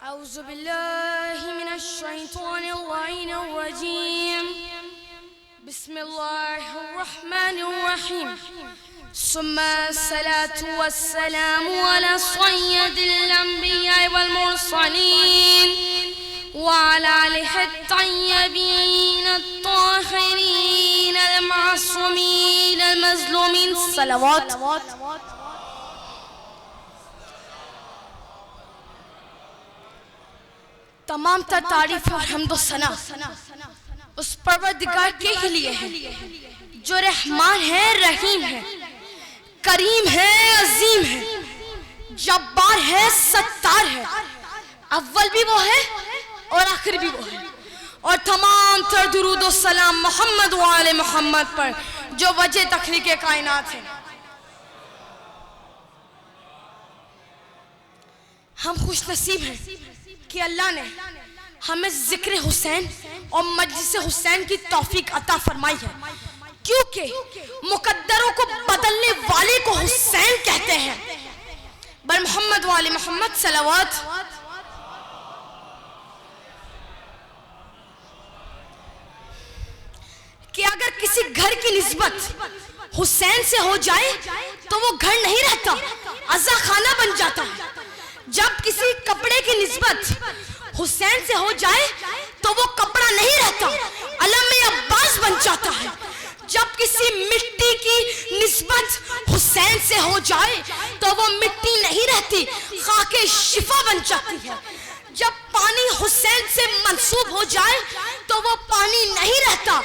أعوذ بالله من الشيطان اللعين الرجيم بسم الله الرحمن الرحيم ثم الصلاة والسلام على سيد الأنبياء والمرسلين وعلى آله الطيبين الطاهرين المعصومين المظلومين صلوات. تمام تر تعریف اور حمد و ثنا اس پروردگار کے ہی لیے ہے جو رحمان ہے، رحیم ہے، کریم ہے، عظیم ہے، جبار ہے، ستار ہے، اول بھی وہ ہے اور آخر بھی وہ ہے. اور تمام تر درود و سلام محمد و آل محمد پر جو وجہ تخلیق کائنات ہے. ہم خوش نصیب ہیں کہ اللہ نے ہمیں ذکر حسین اور مجلس حسین کی توفیق عطا فرمائی ہے، کیونکہ مقدروں کو بدلنے والے کو حسین کہتے ہیں. بر محمد و آل محمد صلوات. کہ اگر کسی گھر کی نسبت حسین سے ہو جائے تو وہ گھر نہیں رہتا، عزا خانہ بن جاتا ہے. جب کسی کپڑے کی نسبت حسین سے ہو جائے تو وہ کپڑا نہیں رہتا، علم عباس بن جاتا ہے. جب کسی مٹی کی نسبت حسین سے ہو جائے تو وہ مٹی نہیں رہتی، خاک شفا بن جاتی ہے. جب پانی حسین سے منسوب ہو جائے تو وہ پانی نہیں رہتا،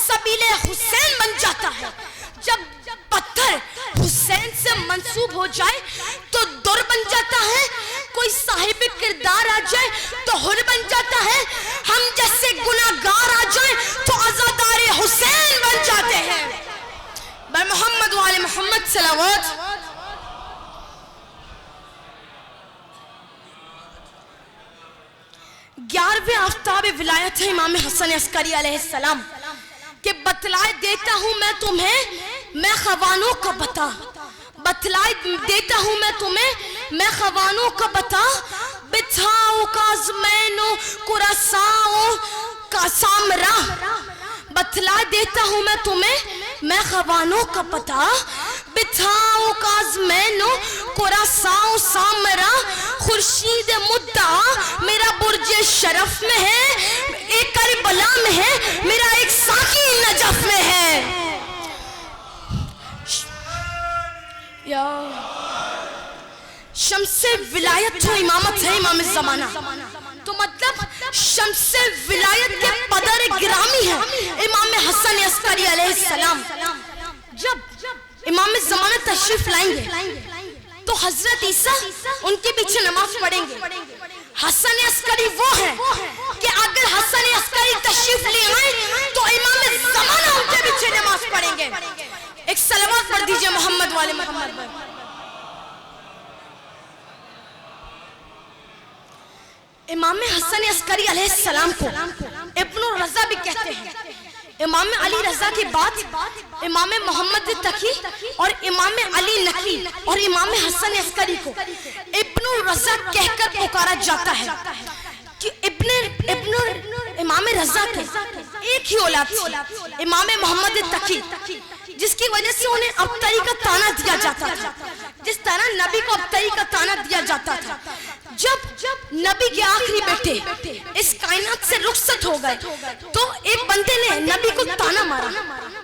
سبیل حسین بن جاتا ہے. جب پتھر حسین سے منسوب ہو جائے تو در بن جاتا ہے، کوئی صاحب کردار آ جائے تو حر بن جاتا ہے، ہم جیسے گناہگار آ جائیں تو عزادار حسین بن جاتے ہیں. بر محمد و آل محمد صلوات. 11ویں آفتاب ولایت ہے امام حسن عسکری علیہ السلام کہ بتلائے دیتا ہوں میں تمہیں میں خوانوں کا بتا، بتلائے دیتا ہوں میں تمہیں میں خوانوں کا بتا، بتھاؤ کازمینو کراساؤ کا سامرا. بتلائے دیتا ہوں میں تمہیں میں خوانوں کا پتا، بتھاؤ کازمینو کراساؤ سامرا. خورشید مدعا میرا برج شرف میں ہے، ایک کربلا میں ہے، میرا ایک ساقی نجف میں ہے. شمس ولایت تو امامت ہے امام زمانہ، تو مطلب شمس ولایت کے پدر گرامی ہے امام حسن عسکری علیہ السلام. جب امام زمانہ تشریف لائیں گے تو حضرت عیسیٰ ان کے پیچھے نماز پڑھیں گے. حسن عسکری وہ ہے کہ اگر حسن عسکری تشریف لے آئیں تو امام زمانہ ان کے پیچھے نماز پڑھیں گے. ایک صلوات پڑھ دیجئے محمد والے محمد پر. امام حسن عسکری علیہ السلام کو ابن الرضا بھی کہتے ہیں. امام علی رضا کے بعد امام محمد تقی اور امام علی نقی اور امام حسن عسکری کو ابن الرضا کہہ کر پکارا جاتا ہے کہ امام رضا کے ایک ہی اولاد تھی، امام محمد تقی، جس کی وجہ سے انہیں ابتری کا تانا دیا جاتا تھا، جس طرح نبی کو ابتری کا تانا دیا جاتا تھا. جب نبی کے آخری بیٹے اس کائنات سے رخصت ہو گئے تو ایک بندے نے نبی کو تانا مارا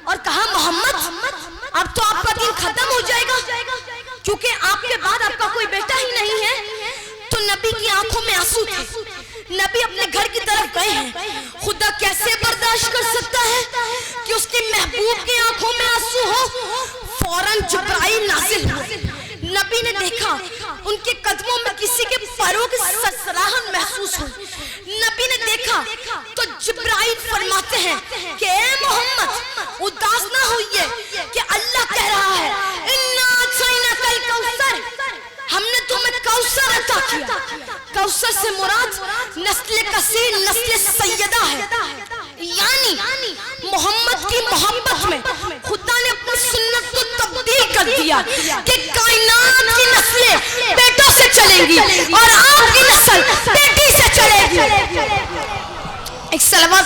اور کہا محمد اب تو آپ کا دین ختم ہو جائے گا کیونکہ آپ کے بعد آپ کا کوئی بیٹا ہی نہیں ہے. تو نبی کی آنکھوں میں آنسو تھے. نبی اپنے گھر کی طرف گئے ہیں. خدا کیسے برداشت کر سکتا ہے کہ اس کے محبوب کی آنکھوں میں آنسو ہو. فوراً جبرائیل نازل ہوئے. نبی نے دیکھا ان کے قدموں میں کسی کے پروں کی سسراہٹ محسوس ہوئی. نبی نے دیکھا تو جبرائیل فرماتے ہیں کہ اے محمد اداس نہ ہوئیے کہ اللہ کہہ رہا ہے اِنَّا أَعْطَيْنَاكَ الْكَوْثَرَ، ہم نے تمہیں کوثر عطا کیا. کوثر سے مراد نسل کثیر، نسل سیدہ ہے. یعنی محمد کی محبت میں خدا نے اپنی سنت کو تبدیل کر دیا کہ کائنات کی نسلیں بیٹوں سے چلیں گی اور آپ کی نسل بیٹی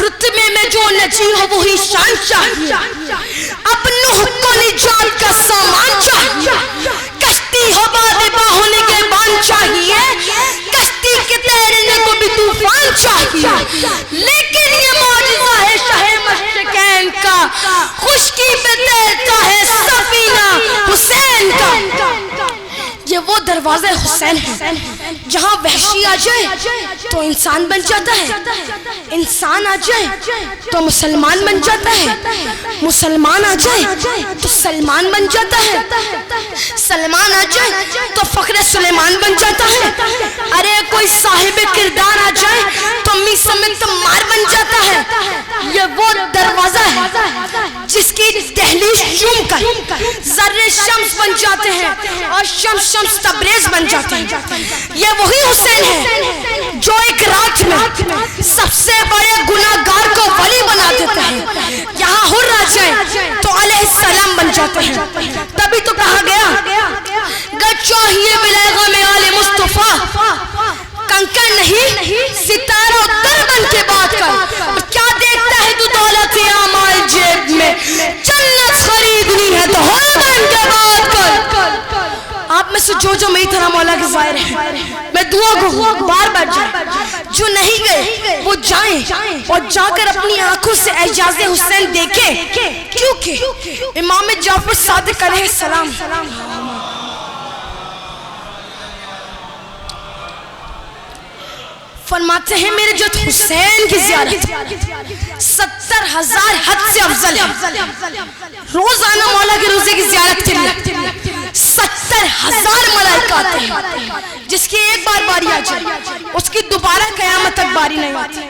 رتبے میں جو نجی ہو وہی شان چاہیے، اب نوح کو نجات کا سامان چاہیے، کشتی ہو بادبا ہونے کے بان چاہیے، کشتی کے تیرنے کو بھی طوفان چاہیے، لیکن یہ معجزہ ہے شہ مشرقین کا، خشکی پہ تیرتا ہے سفینہ حسین کا۔ یہ وہ دروازہ حسین ہے جہاں وحشی آ جائے تو انسان بن جاتا ہے، انسان آ جائے تو مسلمان بن جاتا ہے، مسلمان آ جائے تو سلمان بن جاتا ہے، سلمان آ جائے تو فخر سلیمان بن جاتا ہے، ارے کوئی صاحب کردار آ جائے تو میسا میں تمار بن جاتا ہے۔ یہ وہ دروازہ ہے جس کی دہلیز چوم کر ذرے شمس بن جاتے ہیں اور شمس تبریز بن جاتے ہیں۔ یہ وہی حسین ہے جو ایک رات میں سب سے بڑے گناہگار کو ولی بنا دیتے ہیں، یہاں حر آ جائے تو علیہ السلام بن جاتے ہیں۔ تبھی تو کہا گیا گر چاہیے بلیغہ میں آل مصطفیٰ، کنکر نہیں ستارہ اتر بن کے بات کر، کیا دیکھتا ہے تو دولت اعمال جیب میں، جنت خریدنی ہے تو ہر بن کے بات کر۔ آپ میں سے جو میری طرح مولا کے ظاہر ہے، میں دعا کو بار بار جائیں، جو نہیں گئے وہ جائیں اور جا کر اپنی آنکھوں سے اعجاز حسین دیکھیں، کیونکہ امام جعفر صادق علیہ السلام فرماتے ہیں میرے جد حسین کی زیارت 70,000 حد سے افضل ہے۔ روزانہ مولا کے روزے کی زیارت کے لیے 70,000 ملائکہ آتے ہیں، جس کی ایک بار باری آ جائے اس کی دوبارہ قیامت تک باری نہیں آتی۔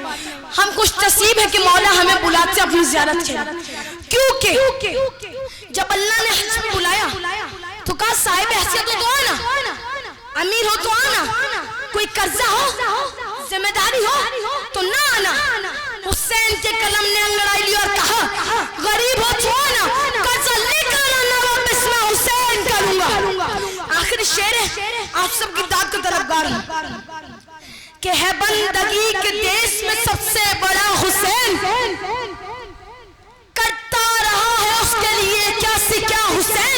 ہم خوش نصیب ہے کہ مولا ہمیں بلاتے اپنی زیارت کے لیے، کیونکہ جب اللہ نے حج میں بلایا تو کہا صاحب حیثیت ہو تو آنا، امیر ہو تو آنا، کوئی قرضہ ہو ذمہ داری ہو تو نہ آنا۔ حسین کے قلم نے انگڑائی لی اور کہا غریب ہو تو آنا، قرضہ لے کر آنا، واپس میں حسین کروں گا۔ آخری شعر ہے، آپ سب کی داد کا طلبگار ہوں کہ ہے بندگی کے دیس میں سب سے بڑا حسین، کرتا رہا ہے اس کے لیے کیا سے کیا حسین،